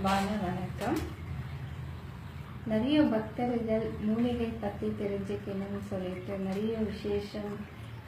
அன்பான வணக்கம். நிறைய பக்தர்கள் மூலிகை பற்றி தெரிஞ்சுக்கணும்னு சொல்லிட்டு நிறைய விசேஷம்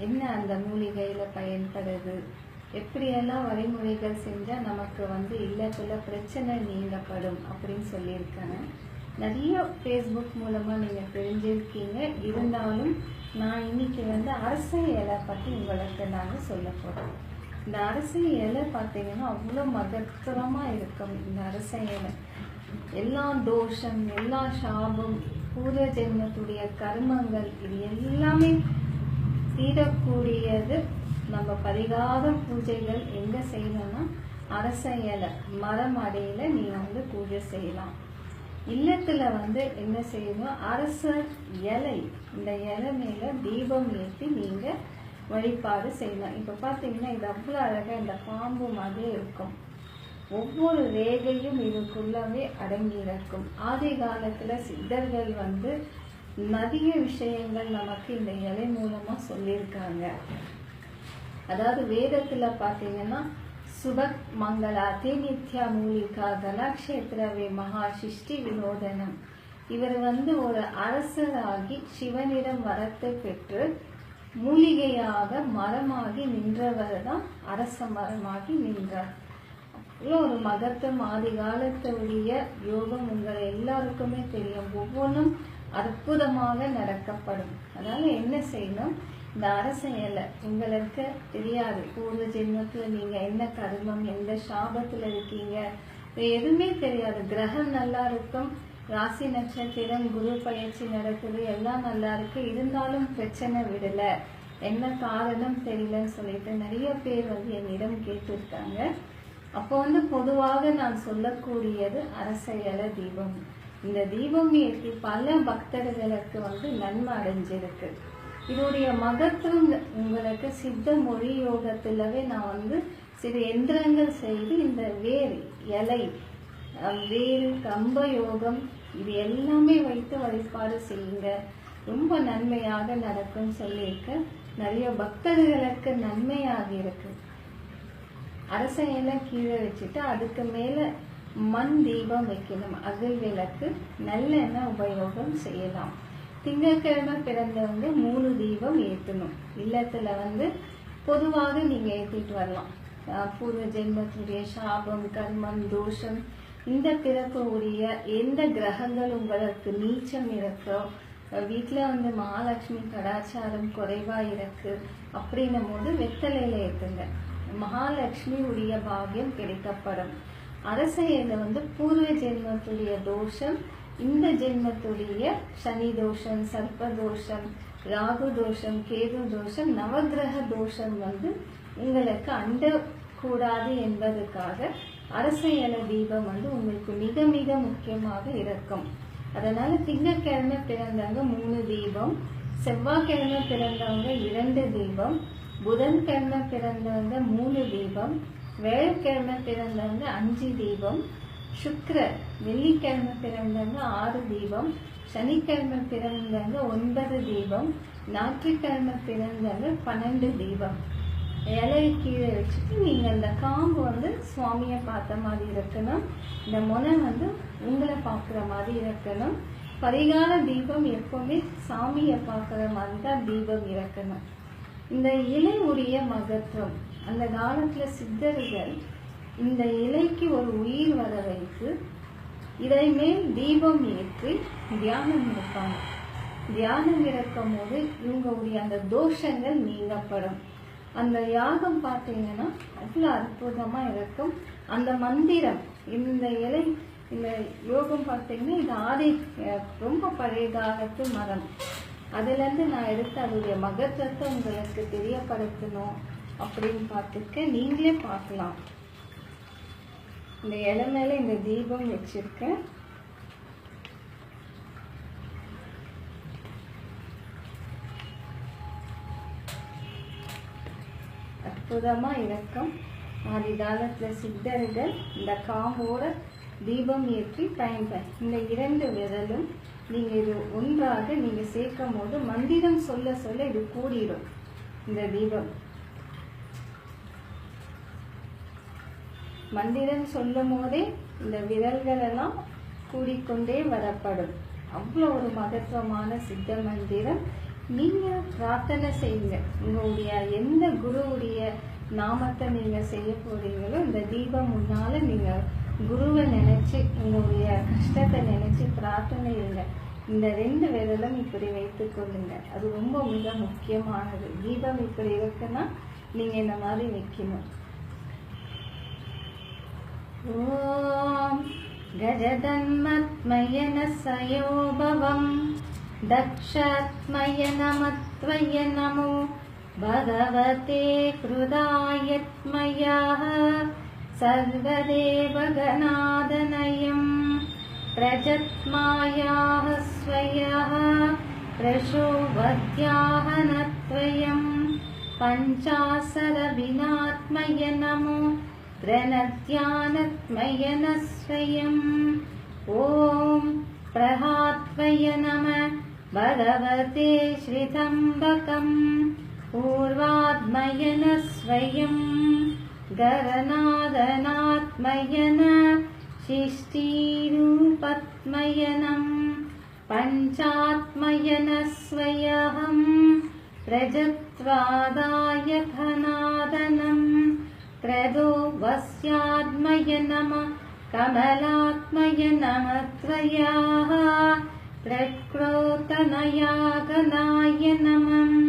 என்ன அந்த மூலிகையில பயன்படுது, எப்படியெல்லாம் வழிமுறைகள் செஞ்சால் நமக்கு இல்லத்துல பிரச்சனை நீங்கப்படும் அப்படின்னு சொல்லியிருக்காங்க. நிறைய ஃபேஸ்புக் மூலமாக நீங்கள் தெரிஞ்சிருக்கீங்க. இருந்தாலும் நான் இன்னைக்கு அரச இலை பற்றி உங்களுக்கு நாங்கள் சொல்ல போகிறோம். இந்த அரச இலை பார்த்தீங்கன்னா அவ்வளோ மகத்துவமாக இருக்கும். இந்த அரச இலை எல்லா தோஷம், எல்லா சாபம், பூர்வ ஜென்மத்துடைய கர்மங்கள் இது எல்லாமே தீரக்கூடியது. நம்ம பரிகார பூஜைகள் எங்கே செய்யணும்னா அரச இலை மரம் அடையில நீங்க பூஜை செய்யலாம். இல்லத்துல என்ன செய்யணும், அரச இலை இந்த இலை மேல தீபம் ஏற்றி நீங்க வழிபாடு செய்யலாம். இப்ப பாத்தீங்கன்னா இது அவ்வளவு அழகா இந்த பாம்பு மாதிரி இருக்கும். ஒவ்வொரு ரேகையும் இதுக்குள்ளவே அடங்கி இருக்கும். ஆதி காலத்துல சித்தர்கள் நிறைய விஷயங்கள் நமக்கு இந்த இலை மூலமா சொல்லியிருக்காங்க. அதாவது வேதத்துல பாத்தீங்கன்னா சுபக் மங்களாதி நித்யா மூலிகா கலாக்ஷேத்ரவே மகா சிஷ்டி வினோதனம். இவர் ஒரு அரசராகி சிவனிடம் வரத்தை பெற்று மூலிகையாக மரமாகி நின்றவர் தான் அரச மரமாகி நின்றார். அவ்வளோ ஒரு மகத்துவம். ஆதி காலத்துடைய யோகம் உங்களை எல்லாருக்குமே தெரியும். ஒவ்வொன்றும் அற்புதமாக நடக்கப்படும். அதனால என்ன செய்யணும், இந்த அரச இலை உங்களுக்கு தெரியாது பூர்வ ஜென்மத்துல நீங்க என்ன கர்மம், எந்த சாபத்துல இருக்கீங்க, எதுவுமே தெரியாது. கிரகம் நல்லா இருக்கும், ராசி நட்சத்திரம், குரு பயிற்சி நடக்குது, எல்லாம் நல்லா இருக்கு. இருந்தாலும் பிரச்சனை விடல, என்ன காரணம் தெரியலன்னு சொல்லிட்டு நிறைய பேர் என்னிடம் கேட்டிருக்காங்க. அப்போ பொதுவாக நான் சொல்லக்கூடியது அரச இலை தீபம். இந்த தீபம் ஏற்றி பல பக்தர்களுக்கு நன்மை அடைஞ்சிருக்கு. இதோடைய மகத்துவம் உங்களுக்கு சித்த மொழி யோகத்திலவே நான் சிறு எந்திரங்கள் செய்து இந்த வேர் இலை, வேறு கம்ப யோகம் இது எல்லாமே வைத்து வழிபாடு செய்யுங்க, ரொம்ப நன்மையாக நடக்கும் சொல்லியிருக்க. நிறைய பக்தர்களுக்கு நன்மையாக இருக்கு. அரச இலை கீழே வச்சுட்டு அதுக்கு மேல மண் தீபம் வைக்கணும். அகல் விளக்கு, நல்லெண்ணெய் உபயோகம் செய்யலாம். திங்கட்கிழமை பிறந்தவங்க 3 தீபம் ஏற்றணும். இல்லத்துல பொதுவாக நீங்க ஏற்றிட்டு வரலாம். பூர்வ ஜென்மத்துடைய சாபம், கர்மம், தோஷம், இந்த பிறப்பு உரிய எந்த கிரகங்கள் உங்களுக்கு நீச்சம் இருக்கோ, வீட்டுல மகாலட்சுமி கடாச்சாரம் குறைவா இருக்கு அப்படின்னும் போது வெத்தலையில ஏற்றுங்க. மகாலட்சுமி உடைய பாகியம் கிடைக்கப்படும். அரச இலை பூர்வ ஜென்மத்துடைய தோஷம், இந்த ஜென்மத்துடைய சனி தோஷம், சர்ப்ப தோஷம், ராகு தோஷம், கேது தோஷம், நவகிரக தோஷம் உங்களுக்கு அண்ட கூடாது என்பதற்காக அரச இலை தீபம் உங்களுக்கு மிக மிக முக்கியமாக இருக்கும். அதனால திங்கட்கிழமை பிறந்தவங்க 3 தீபம், செவ்வாய்க்கிழமை பிறந்தவங்க 2 தீபம், புதன்கிழமை பிறந்தவங்க 3 தீபம், வேலைக்கிழமை பிறந்தவங்க 5 தீபம், சுக்கிர வெள்ளிக்கிழமை பிறந்தவங்க 6 தீபம், சனிக்கிழமை பிறந்தவங்க 9 தீபம், ஞாயிற்றுக்கிழமை பிறந்தவங்க 12 தீபம். இலை கீழே வச்சுட்டு நீங்க அந்த காம்பு சுவாமியை பார்த்த மாதிரி இருக்கணும். இந்த முனை உங்களை பார்க்குற மாதிரி இருக்கணும். பரிகார தீபம் எப்பவுமே சாமியை பார்க்குற மாதிரி தான் தீபம் இருக்கணும். இந்த இலை உரிய மகத்துவம், அந்த காலத்துல சித்தர்கள் இந்த இலைக்கு ஒரு உயிர் வர வைத்து இதை மேல் தீபம் ஏற்றி தியானம் இருப்பாங்க. தியானம் இருக்கும் போது இவங்களுடைய அந்த தோஷங்கள் நீங்கப்படும். அந்த யாகம் பார்த்தீங்கன்னா அவ்வளோ அற்புதமா இருக்கும். அந்த மந்திரம், இந்த இலை, இந்த யோகம் பார்த்தீங்கன்னா இது ஆதி ரொம்ப பழைய காலத்து மரம். அதுல இருந்து நான் எடுத்து அதோடைய மகத்துவத்தை உங்களுக்கு தெரியப்படுத்தணும் அப்படின்னு பார்த்துருக்கேன். நீங்களே பார்க்கலாம். இந்த இலை மேல இந்த தீபம் வச்சிருக்கேன். அற்புதமா இருக்கும். ஆதி காலத்துல சித்தர்கள் இந்த காம்போட தீபம் ஏற்றி பயன்படும். இந்த 2 விரலும் நீங்க இது ஒன்றாக நீங்க சேர்க்கும் போது மந்திரம் சொல்ல சொல்ல இது கூடிடும். இந்த தீபம் மந்திரம் சொல்லும் போதே இந்த விரல்கள் எல்லாம் கூடிக்கொண்டே வரப்படும். அவ்வளோ ஒரு மகத்துவமான சித்த மந்திரம். நீங்க பிரார்த்தனை செய்யுங்க. உங்களுடைய எந்த குருவுடைய நாமத்தை நீங்க செய்ய போறீங்களோ இந்த தீபம் முன்னால நீங்க குருவை நினைச்சு உங்களுடைய கஷ்டத்தை நினைச்சு பிரார்த்தனை இருங்க. இந்த 2 விரலும் இப்படி வைத்துக் கொள்ளுங்க. அது ரொம்ப மிக முக்கியமானது. தீபம் இப்படி இருக்குன்னா நீங்க இந்த மாதிரி வைக்கணும். ஓம் கஜதன்மத்மய நசயோபவம் தக்ஷாத்மய நமத்வய நமோ பகவதே கிருதாயத்மயாஹ சர்வதேவகநாதனயம் பிரஜத்மாயாஹ ஸ்வயஹ பிரசோவத்யாஹ நத்வயம் பஞ்சாசர வினாத்மய நமோ பிரணத்யானத்மய நஸ்வயம் ஓம் பிரஹாத்வய நம பகவதே ஸ்ரீதம்பகம் பூர்வாத்மய நஸ்வயம் கரநாதனாத்மய ந சிஷ்டீரூபத்மய நம் பஞ்சாத்மய நஸ்வயஹம் பிரஜத்வாதாய கநாதனம் த்ரதோ வஸ்யாத்மய நம கமலாத்மய நமத்வயாஹ பிரக்ரோதனயாகனாய நமம்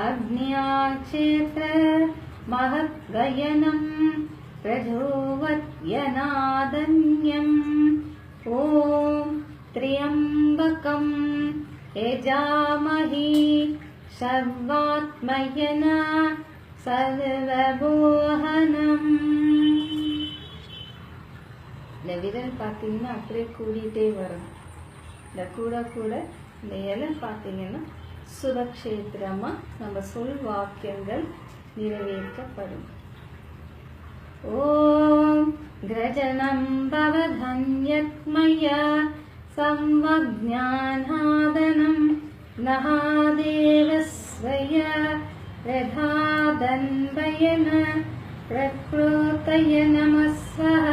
அக்ஞாக்ஷேத்ர மஹத்கயனம் பிரஜோவத்யநாதன்யம் ஓம் த்ரியம்பகம் யஜாமஹி சர்வாத்மயன சர்வபோஹனம். இந்த விரல் பார்த்தீங்கன்னா அப்படியே கூடிட்டே வரும். இந்த கூட கூட இந்த இலை பார்த்தீங்கன்னா சுபக்ஷேத்திரமா நம்ம சொல் வாக்கியங்கள் நிறைவேற்றப்படும். ஓம் கிரஜனம் பவதன்யத்மய சம்வஜ்ஞானாதனம் நஹாதேவஸ்வய ரதாதன்வயன பிரக்ரோதய நமஸ்வஹ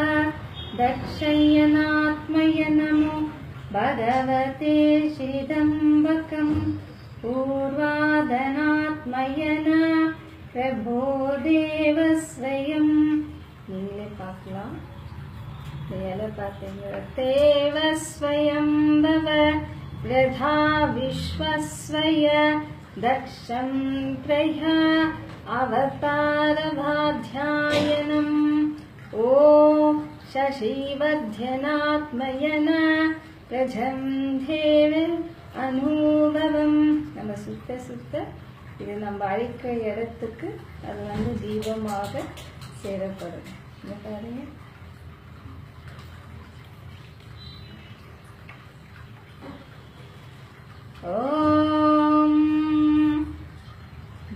தக்ஷயனாத்மய நமோ பகவதே ஸ்ரீதம்பகம் பூர்வாதனாத்மய ந பிரபோ தேவஸ்வயம். நீங்களே பார்க்கலாம். இலை பார்த்தீங்க. தேவஸ்வயம் பவ பிரதா விஸ்வஸ்வய தக்ஷம் த்ரய அவதாரபாத்யாயனம் ஓம் சசிவத்யனாத்மய ந பிரஜம் தேவில் அனுபவம். நம்ம சுத்த சுத்த இது நம்ம அழைக்கிற இடத்துக்கு அது தீபமாக சேரப்படும். பாருங்க. ஓம்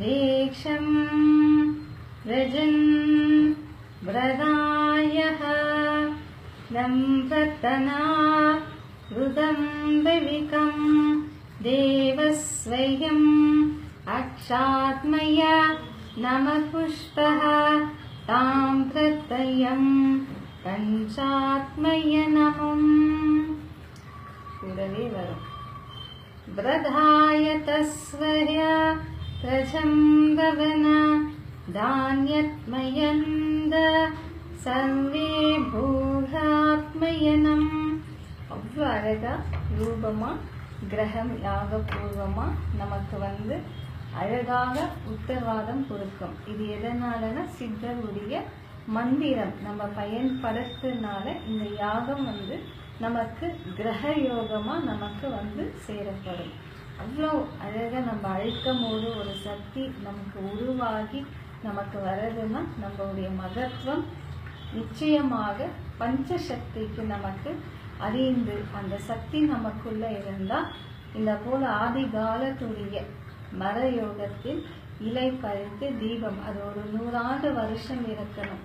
தீக்ஷம் ரஜன் பிரதாயஹ தம்பத்தனா ருதம் விவிகம் தேவஸ்வயம் அக்ஷாத்மய நம புஷ்பஹ தாம் பிரத்யம் பஞ்சாத்மய நமம். கூடவே வரும். பிரதாய தஸ்வய பிரஜம்பவன தான்யத்மயந்த சர்வே பூகாத்மயனம். அவ்வளோ அழகா ரூபமா கிரகம் யாகபூர்வமா நமக்கு அழகாக உத்தரவாதம் கொடுக்கும். இது எதனாலனா சித்தருடைய மந்திரம் நம்ம பயன்படுத்தினால இந்த யாகம் நமக்கு கிரக யோகமா நமக்கு சேரப்படும். அவ்வளோ அழகா நம்ம அழைக்கும் போது ஒரு சக்தி நமக்கு உருவாகி நமக்கு வர்றதுன்னா நம்மளுடைய மகத்துவம் நிச்சயமாக பஞ்சசக்திக்கு நமக்கு அறிந்து அந்த சக்தி நமக்குள்ள இருந்தா இந்த போல ஆதி காலத்துடைய மர யோகத்தில் இலை பறித்து தீபம் அது ஒரு 100 வருஷம் இருக்கணும்.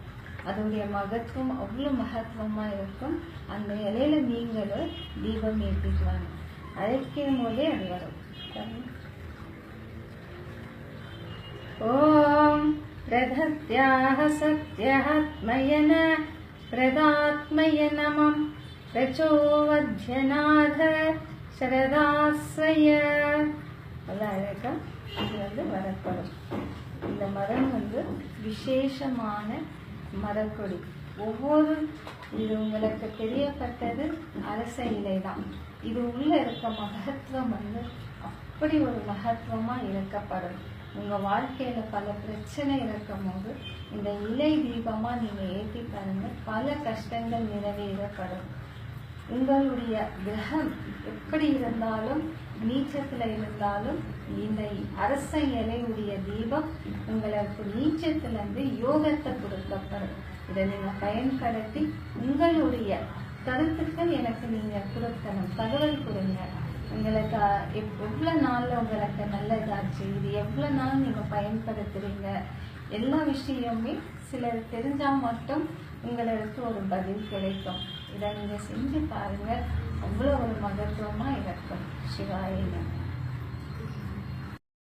அதோடைய மகத்துவம் அவ்வளோ மகத்துவமா இருக்கும். அந்த இலையில நீங்களும் தீபம் ஏற்றிக்குவாங்க. அழைக்கும் போதே அது வரும். ஓம் பிரதத்யாஹ சத்யாத்மயன பிரதாத்மய நமம் பிரச்சோவத்யநாத சரதாஸ்வய. அழகா இது வரப்படும். இந்த மரம் விசேஷமான மரக்கொடி. ஒவ்வொரு இது உங்களுக்கு தெரியப்பட்டது அரச இலை தான். இது உள்ள இருக்க மகத்துவம் அப்படி ஒரு மகத்துவமா இருக்கப்படும். உங்க வாழ்க்கையில பல பிரச்சனை இருக்கும் போது இந்த இலை தீபமா நீங்க ஏற்றி பாருங்க, பல கஷ்டங்கள் நிறைவேறப்படும். உங்களுடைய கிரகம் எப்படி இருந்தாலும் நீச்சத்துல இருந்தாலும் இந்த அரச இலையுடைய தீபம் உங்களுக்கு நீச்சத்துல இருந்து யோகத்தை கொடுக்கப்படும். இதை நீங்க பயன்படுத்தி உங்களுடைய கருத்துக்கள் எனக்கு நீங்க கொடுக்கணும், தகவல் கொடுங்க. உங்களுக்கு எவ்வளவு நாள்ல உங்களுக்கு நல்லதாச்சு, இது எவ்வளவு நாள் நீங்க பயன்படுத்துறீங்க, எல்லா விஷயமுமே சிலர் தெரிஞ்சா மட்டும் உங்களுக்கு ஒரு பதில் கிடைக்கும். இதை நீங்க செஞ்சு பாருங்க, அவ்வளவு ஒரு மகத்துவமா இருக்கும். சிவாய நமः.